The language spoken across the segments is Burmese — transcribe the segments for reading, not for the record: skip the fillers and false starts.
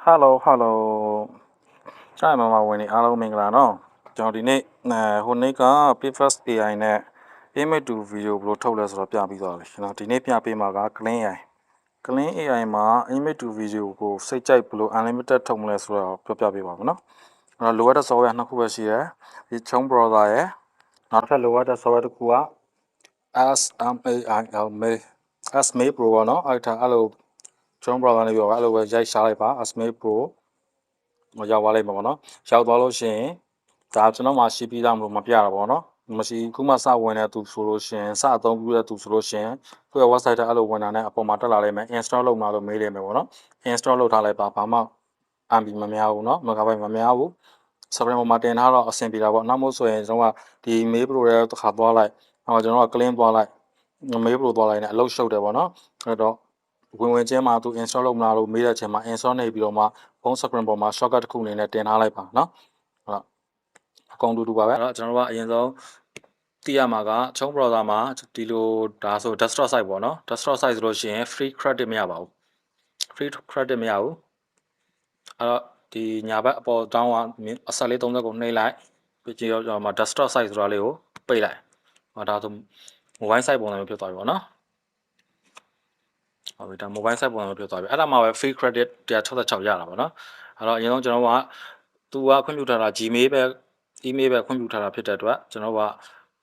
Hello ကျွန်တော်မဝင်နေအားလုံးမင်္ဂလာနော်ကျွန်တော်ဒီနေ့ဟိုနေ့က Pivot AI နဲ့ image to video ဘယ်လိုထုတ်လဲဆိုတော့ပြပြီးသွားပြီကျွန်တော်ဒီနေ့ပြပေးမှာက Clean AI မှာ image to video ကိုစိတ်ကြိုက်ဘယ်လို unlimited ထုတ်မလဲဆိုတော့ပြောပြပေးပါမယ်နော်အဲ့တော့လိုအပ်တဲ့ software နှစ်ခုပဲရှိတယ်ဒီ Chrome browser ရဲ့နောက်ထပ်လိုအပ်တဲ့ software တစ်ခုက SMAI Pro ပေါ့နော်အဲ့လို Chrome browser နေပြောပါအဲ့လိုပဲရိုက်ရှားလိုက်ပါ SMAI Pro ရောက်သွားလိမ့်မယ်ပေါ့နော်ရောက်သွားလို့ရှိရင်ဒါကျွန်တော်မှရှိပြီးသားမလို့မပြတာပေါ့နော်မရှိခုမှစဝင်တဲ့သူဆိုလို့ရှိရင်စအသုံးပြုတဲ့သူဆိုလို့ရှိရင်သူ့ရဲ့ website ထဲအဲ့လိုဝင်တာနဲ့အပေါ်မှာတက်လာလိမ့်မယ် install လုပ်မှာလို့မေးလိမ့်မယ်ပေါ့နော် install လုပ်ထားလိုက်ပါဘာမှ MB မများဘူးเนาะ megabyte မများဘူး server ပေါ်မှာတင်ထားတော့အဆင်ပြေတာပေါ့နောက်မို့ဆိုရင်ကျွန်တော်ကဒီ mail pro ရဲ့တစ်ခါသွားလိုက်ကျွန်တော်က clean သွားလိုက် mail pro သွားလိုက်နဲ့အလုပ်ရှုပ်တယ်ပေါ့နော်အဲ့တော့ဝင်ချင်းမှာသူ install လုပ်မလားလို့မေးတဲ့အချိန်မှာ install နေပြီးတော့မှဖုန်း screen ပေါ်မှာ shortcut တစ်ခုအနေနဲ့တင်ထားလိုက်ပါเนาะဟုတ်အကုန်တူပါပဲအဲ့တော့ကျွန်တော်တို့ကအရင်ဆုံးသိရမှာက Chrome browser မှာဒီလိုဒါဆို desktop site ပေါ့နော် desktop site ဆိုလို့ရှိရင် free credit မရပါဘူး free credit မရဘူးအဲ့တော့ဒီညာဘက်အပေါ်တောင်းအဆက်လေး30ကိုနှိပ်လိုက်ပြီးကြည့်တော့မှာ desktop site ဆိုတာလေးကိုပိတ်လိုက်ဒါဆို mobile site ပုံစံမျိုးဖြစ်သွားပြီပေါ့နော်ဟုတ်ပြီဒါ mobile site ပုံစံမျိုးဖြစ်သွားပြီအဲ့ဒါမှပဲ free credit 166ရတာပေါ့နော်အဲ့တော့အရင်ဆုံးကျွန်တော်ကသူကခွင့်ပြုထားတာ Gmail ပဲ email ပဲခွင့်ပြုထားတာဖြစ်တဲ့အတွက်ကျွန်တော်က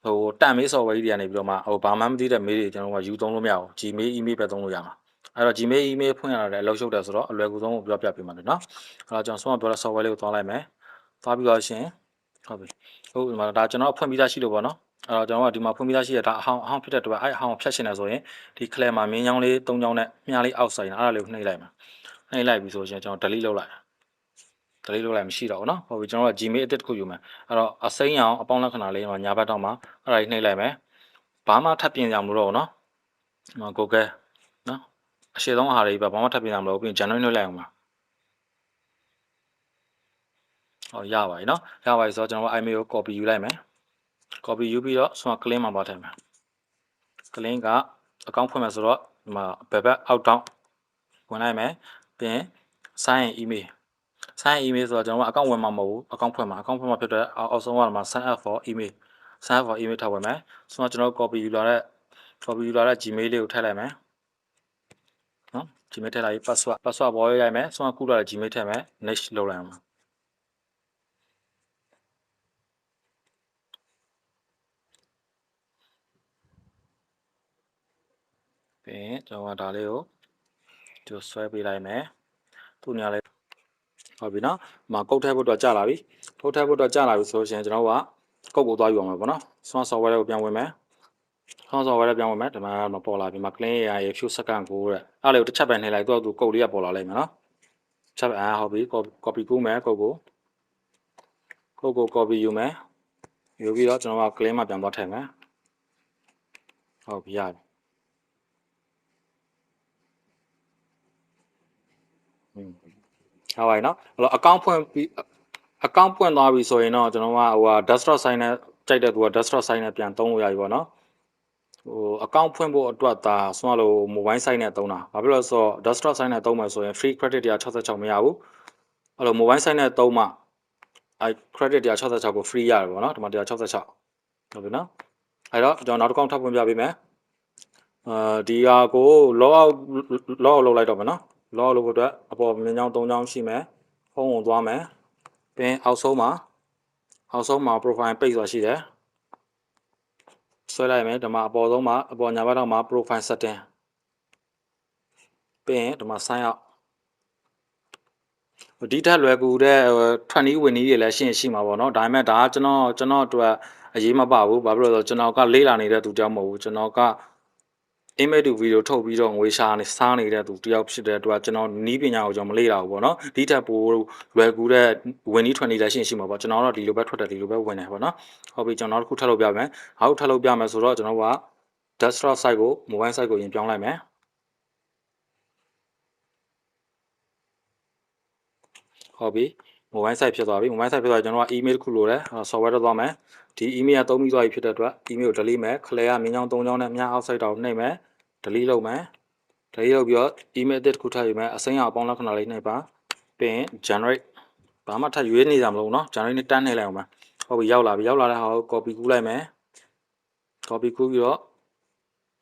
ဟိုတန်မေး software ကြီးတွေကနေပြီးတော့မှဟိုဘာမှမသိတဲ့ mail တွေကျွန်တော်ကယူသုံးလို့မရဘူး Gmail email ပဲသုံးလို့ရမှာအဲ့တော့ Gmail email ဖွင့်ရတာလည်းအလုပ်ရှုပ်တယ်ဆိုတော့အလွယ်ကူဆုံးကိုပြောပြပေးမှာလေနော်အဲ့တော့ကျွန်တော်ဆုံးမပြောတဲ့ software လေးကိုသွားလိုက်မယ်သွားပြီးတော့ရှင်ဟုတ်ပြီဟုတ်ဒီမှာဒါကျွန်တော်ဖွင့်ပြီးသားရှိလို့ပေါ့နော်အဲ့တော့ကျွန်တော်ကဒီမှာဖွင့်ပြီးသားရှိရတာအဟောင်းဖြစ်တဲ့အတွက်အဲ့အဟောင်းကိုဖြတ်ရှင်နေဆိုရင်ဒီ clear မှာမင်းချောင်းလေး၃ချောင်းနဲ့မြားလေးအောက်ဆိုင်အဲ့ဒါလေးကိုနှိပ်လိုက်မှာနှိပ်လိုက်ပြီဆိုရင်ကျွန်တော် delete လုပ်လိုက်မရှိတော့ဘူးเนาะဟုတ်ပြီကျွန်တော်က Gmail အတစ်တစ်ခုယူမယ်အဲ့တော့အစိမ်းရောင်အပေါင်းလက္ခဏာလေးမှာညာဘက်တော့မှာအဲ့ဒါကြီးနှိပ်လိုက်မယ်ဘာမှထပ်ပြင်ကြမလို့တော့ဘူးเนาะဒီမှာ Google เนาะအရှိဆုံးအားတွေပဲဘာမှထပ်ပြင်ကြမလို့ပြီး January နှိပ်လိုက်အောင်ပါဟောရပါပြီเนาะရပါပြီဆိုတော့ကျွန်တော်က email ကို copy ယူလိုက်မယ် copy ယူပြီးတော့ဆိုတော့ clean မှာပါထည့်မယ် clean ကအကောင့်ဖွင့်မယ်ဆိုတော့ဒီမှာဘယ်ဘက်အောက်တောင်းဝင်လိုက်မယ်ပြီးရင် sign email sign email ဆိုတော့ကျွန်တော်ကအကောင့်ဝင်မှာမဟုတ်ဘူးအကောင့်ဖွင့်မှာဖြစ်တဲ့အောက်ဆုံးကမှာ sign up for email ထပ်ဝင်မယ်ဆိုတော့ကျွန်တော် copy ယူလာတဲ့ Gmail လေးကိုထည့်လိုက်မယ်နော် Gmail ထည့်လိုက်ပြီး password ပေါ်ရိုက်မယ်ဆိုတော့ခုလာတဲ့ Gmail ထည့်မယ် next လုပ်လိုက်အောင်ပြီးရင်ကျွန်တော်ကဒါလေးကိုဒီဆွဲပေးလိုက်မယ်သူညာလေးဟုတ်ပြီနော်မှာကုတ်ထည့်ဖို့တော့ကြာလာပြီကုတ်ထည့်ဖို့တော့ကြာလာပြီဆိုရင်ကျွန်တော်ကကုတ်ကိုသွားယူအောင်မယ်ပေါ့နော် software ကိုပြန်ဝင်မယ်software ပြောင်းဝင်မယ်ဒီမှာမပေါ်လာပြီမှာ clean AI ရဲ့ few second ကိုတဲ့အဲ့လေကိုတစ်ချက်ပဲနှိပ်လိုက်တော့သူကုတ်လေးကပေါ်လာလိမ့်မယ်နော်ချက်ဟုတ်ပြီ copy ကူးမယ်ကုတ်ကို copy ယူမယ်ယူပြီးတော့ကျွန်တော်က clean မှာပြန်သွားထည့်မယ်ဟုတ်ပြီရပြီဟုတ်ပါပြီနော်အဲ့တော့ account ဖွင့်သွားပြီဆိုရင်တော့ကျွန်တော်ကဟို desktop site နဲ့ကြိုက်တဲ့သူက desktop site နဲ့ပြန်သုံးလို့ရပြီပေါ့နော်ဟို account ဖွင့်ဖို့အတွက်ဒါဆိုတော့ mobile site နဲ့သုံးတာဘာဖြစ်လို့လဲဆိုတော့ desktop site နဲ့သုံးမယ်ဆိုရင် free credit 166မရဘူးအဲ့လို mobile site နဲ့သုံးမှcredit 166ကို free ရတယ်ပေါ့နော်ဒီမှာ166ဟုတ်ပြီနော်အဲ့တော့ကျွန်တော်နောက်တစ်ခေါက်ထပ်ဖွင့်ပြပေးမယ်ဒီဟာကို log out လုပ်လိုက်တော့မယ်နော် log out လုပ်ဖို့အတွက်အပေါ်မြင်းချောင်း၃ချောင်းရှိမယ်ဖုန်းကိုသွားမယ်ပြီးအောက်ဆုံးမှာ profile page ဆိုတာရှိတယ်ဆွဲလိုက်မယ်ဒီမှာအပေါ်ဆုံးမှာအပေါ်ညာဘက်တော့မှာ profile setting ပြီးရင်ဒီမှာ sign out ဒီထက်လွယ်ကူတဲ့ထွက်နည်းဝင်နည်းတွေလည်းရှိမှာပေါ့နော်ဒါပေမဲ့ဒါကကျွန်တော်အတွက်အရေးမပါဘူးဘာဖြစ်လို့လဲဆိုတော့ကျွန်တော်ကလေ့လာနေတဲ့သူတယောက်မဟုတ်ဘူးကျွန်တော်က image to video ထုတ်ပြီးတော့ငွေရှာနေစားနေတဲ့သူတယောက်ဖြစ်တဲ့အတွက်ကျွန်တော်နီးပညာကိုကျွန်တော်မလေ့လာဘူးပေါ့နော်ဒီထက်ပိုလွယ်ကူတဲ့ဝင်နည်းထွက်နည်းလည်းရှိမှာပေါ့ကျွန်တော်တော့ဒီလိုပဲထွက်တယ်ဒီလိုပဲဝင်တယ်ပေါ့နော်ဟုတ်ပြီကျွန်တော်တို့တစ်ခုထပ်လုပ်ပြမယ်အောက်ထပ်လုပ်ပြမယ်ဆိုတော့ကျွန်တော်က desktop site ကို mobile site ကိုရင်ပြောင်းလိုက်မယ်ဟုတ်ပြီ mobile site ဖြစ်သွားပြီ mobile site ဖြစ်သွားကျွန်တော်က email တစ်ခုလိုတယ် software တော့သွားမယ်ဒီ email ကသုံးပြီးသွားပြီဖြစ်တဲ့အတွက် email ကို delete မယ် clear ကမြင်းချောင်း၃ချောင်းနဲ့မြား outside တောင်နှိပ်မယ် delete လုပ်မယ်delete လုပ်ပြီးတော့ email တစ်ခုထပ်ယူမယ်အစိမ်းအောင်အပေါင်းလက္ခဏာလေးနှိပ်ပါ ပြီးရင် generate ဘာမှထပ်ရွေးနေကြမလို့နော် generate နဲ့တန်းနေလိုက်အောင်ပါဟုတ်ပြီရောက်လာတဲ့ဟာကို copy ကူးလိုက်မယ် copy ကူးပြီးတော့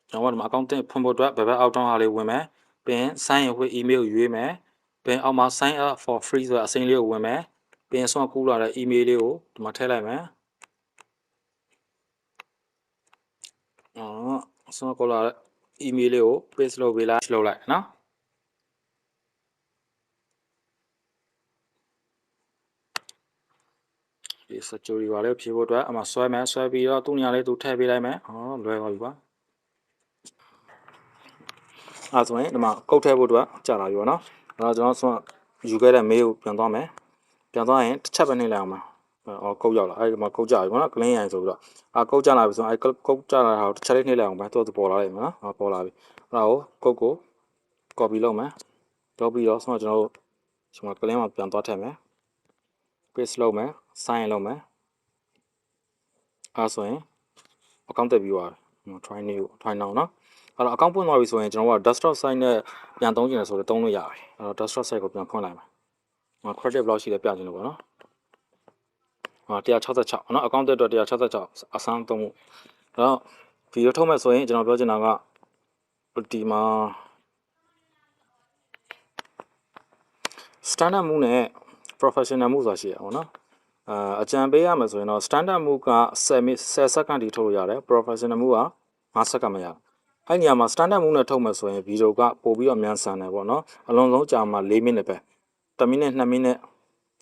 ကျွန်တော်တို့ဒီမှာ account ဖွင့်ဖို့အတွက်ဘယ်ဘက်အောက်တောင်းဟာလေးဝင်မယ်ပြီးရင် sign in with email ကိုရွေးမယ်ပြီးရင်အောက်မှာ sign up for free ဆိုတဲ့အစိမ်းလေးကိုဝင်မယ်ပြီးရင်ဆုံးကူးလာတဲ့ email လေးကိုဒီမှာထည့်လိုက်မယ်ဆုံးကူးလာတဲ့ email လေးကို paste လုပ်ပေးလိုက်နော်ဒီ security ပါလေးဖြည့်ဖို့အတွက်အမှဆွဲမယ်ဆွဲပြီးတော့သူ့နေရာလေးသူထည့်ပေးလိုက်မယ်လွယ်ပါပြီပါအဲ့ဆိုရင်ဒီမှာကုတ်ထည့်ဖို့အတွက်ကြာလာပြီပေါ့နော်အဲ့တော့ကျွန်တော်ဆုံးယူခဲ့တဲ့ mail ကိုပြန်သွားမယ်ပြန်သွားရင်တစ်ချက်ပဲနှိပ်လိုက်အောင်ပါကုတ်ရောက်လာအဲ့ဒီမှာကုတ်ကြပြီပေါ့နော် clean ရင်ဆိုပြီးတော့ကုတ်ကြလာပြီဆိုရင်ကုတ်ကြလာတာကိုတစ်ချက်လေးနှိပ်လိုက်အောင်ပါသူ့ပေါ်လာလိမ့်မယ်နော်ပေါ်လာပြီအဲ့ဒါကိုကုတ်ကို copy လုပ်မယ်လုပ်ပြီးတော့ဆုံးကျွန်တော်တို့ဒီမှာ clean မှာပြန်သွားထည့်မယ် paste လုပ်မယ် sign လုပ်မယ်အဲ့ဆိုရင် account တက်ပြီးသွားပြီ try now နော်အဲ့တော့ account ပွင့်သွားပြီဆိုရင်ကျွန်တော်က desktop site နဲ့ပြန်သုံးချင်တယ်ဆိုတော့သုံးလို့ရပြီအဲ့တော့ desktop site ကိုပြန်ဖွင့်လိုက်မယ်credit ဘယ်လောက်ရှိလဲပြချင်လို့ပေါ့နော်166เนาะ account အတွက်166အဆန်းသုံးမှုအဲ့တော့ဗီဒီယိုထုတ်မဲ့ဆိုရင်ကျွန်တော်ပြောချင်တာကဒီမှာ standard move နဲ့ professional move ဆိုတာရှိရပါတော့เนาะအကြံပေးရမယ်ဆိုရင်တော့ standard move က10 second ထိထုတ်လို့ရတယ် professional move က5 second မရအဲ့နေရာမှာ standard move နဲ့ထုတ်မယ်ဆိုရင်ဗီဒီယိုကပို့ပြီးတော့မြန်ဆန်တယ်ပေါ့เนาะအလုံးစုံကြာမှာ4မိနစ်ပဲ1မိနစ်2မိနစ်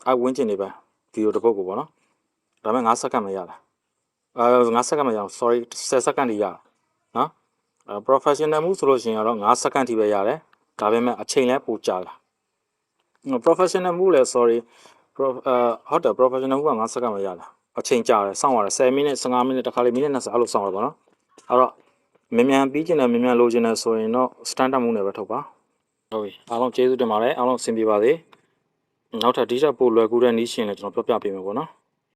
အဲ့ဝန်းကျင်နေပဲဗီဒီယိုတစ်ပုဒ်ကိုပေါ့เนาะဒါပေမဲ့5 second မရတာ5 second မရအောင် sorry 10 second ထိရနော်professional move ဆိုလို့ရှိရင်တော့5 second ထိပဲရတယ်ဒါပေမဲ့အချိန်လည်းပိုကြာလာ professional move လဲ sorry ဟုတ်တယ် professional move က5 second ပဲရတာအချိန်ကြာတယ်စောင့်ရတယ်10မိနစ်15မိနစ်တစ်ခါလေမိနစ်20အဲ့လိုစောင့်ရပါတော့အဲ့တော့မြန်ပြီးကျင်တယ်မြန်လိုချင်တယ်ဆိုရင်တော့ standard move နဲ့ပဲထုတ်ပါဟုတ်ပြီအားလုံးကျေးဇူးတင်ပါတယ်အားလုံးအဆင်ပြေပါစေနောက်ထပ်ဒီထက်ပိုလွယ်ကူတဲ့နည်းရှင်လည်းကျွန်တော်ပြောပြပေးမယ်ပေါ့နော်